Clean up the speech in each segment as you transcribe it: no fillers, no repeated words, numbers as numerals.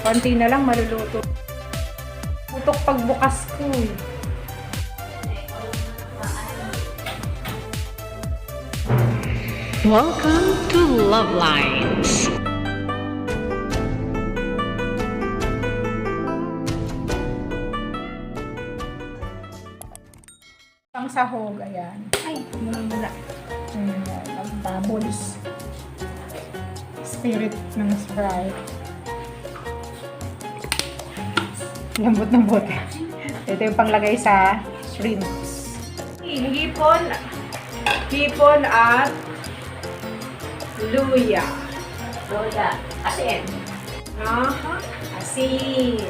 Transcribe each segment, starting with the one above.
Konti na lang maluluto. Putok pagbukas ko. Welcome to LuvLiNes. Pang sahog, ayan. Ay, mula. Mag-bubbles. Spirit ng Sprite. Lambot ng bote. Ito yung panglagay sa shrimps. Hipon at luya. Asin. Aha. Asin.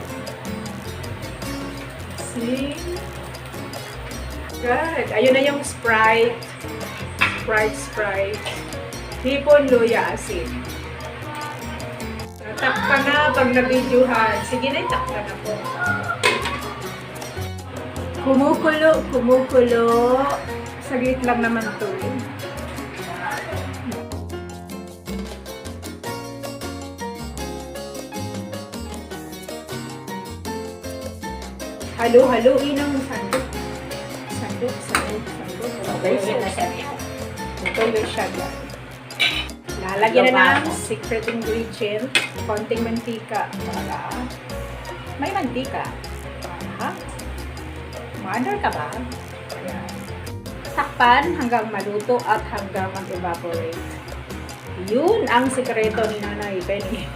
Good. Ayun na yung Sprite. Sprite. Hipon, luya, asin. Tap ka na pag nabidyohan. Sige na, tap ka na po. Kumukulo. Saglit lang naman to. Halo-haloin ang sandok. Okay, tuloy siya dyan. Lalagyan na ng secret ingredient. Konting mantika para may mantika. Aha. Mother ka ba? Ayan. Takpan hanggang maluto at hanggang mag-evaporate. Yun ang sikreto ni Nanay Penny.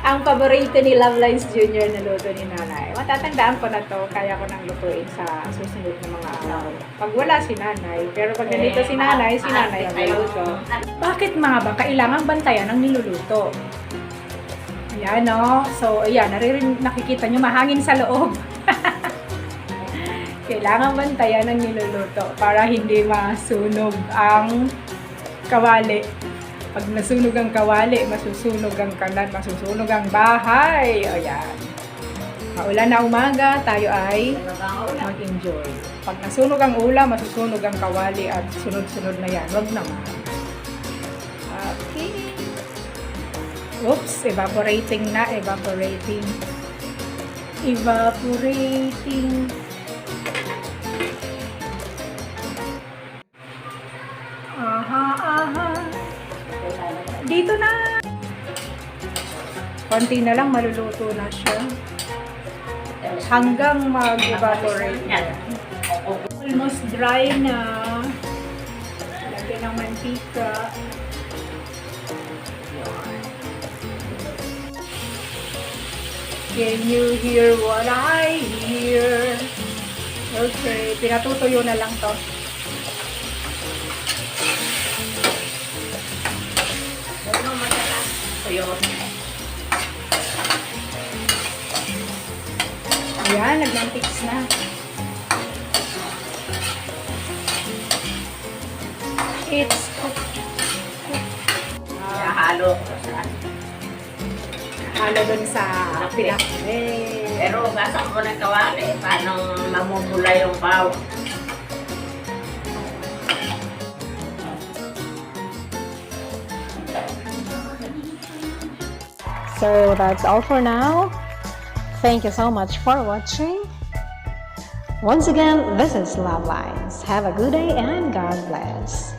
Ang paborito ni LuvLiNes Jr. na luto ni Nanay. Matatandaan ko na to, kaya ko nang lutuin sa susunod na mga araw. Pag wala si Nanay, pero pag ganito si Nanay ang luto. Bakit mga ba kailangan bantayan ang niluluto? Ayan o. So, ayan, nakikita nyo, mahangin sa loob. Kailangan bantayan ang niluluto para hindi masunog ang kawali. Pag nasunog ang kawali, masusunog ang kalan, masusunog ang bahay. O yan. Maulan na umaga, tayo ay mag-enjoy. Pag nasunog ang ulam, masusunog ang kawali at sunod-sunod na yan. Wag naman. Okay. Oops, evaporating na. Evaporating. Aha. Dito na. Konti na lang maluluto na siya. Hanggang mag-evaporate na. Almost dry na. Lagyan ng mantika. Can you hear what I hear? Okay, pinatutuyo na lang to. Ayan, nagmantiks na. It's cooked. Halo. Halo dun sa pinak. Pero gasak mo ng kawali, paano mamumula yung pao? So that's all for now. Thank you so much for watching. Once again, this is LuvLiNes. Have a good day and God bless.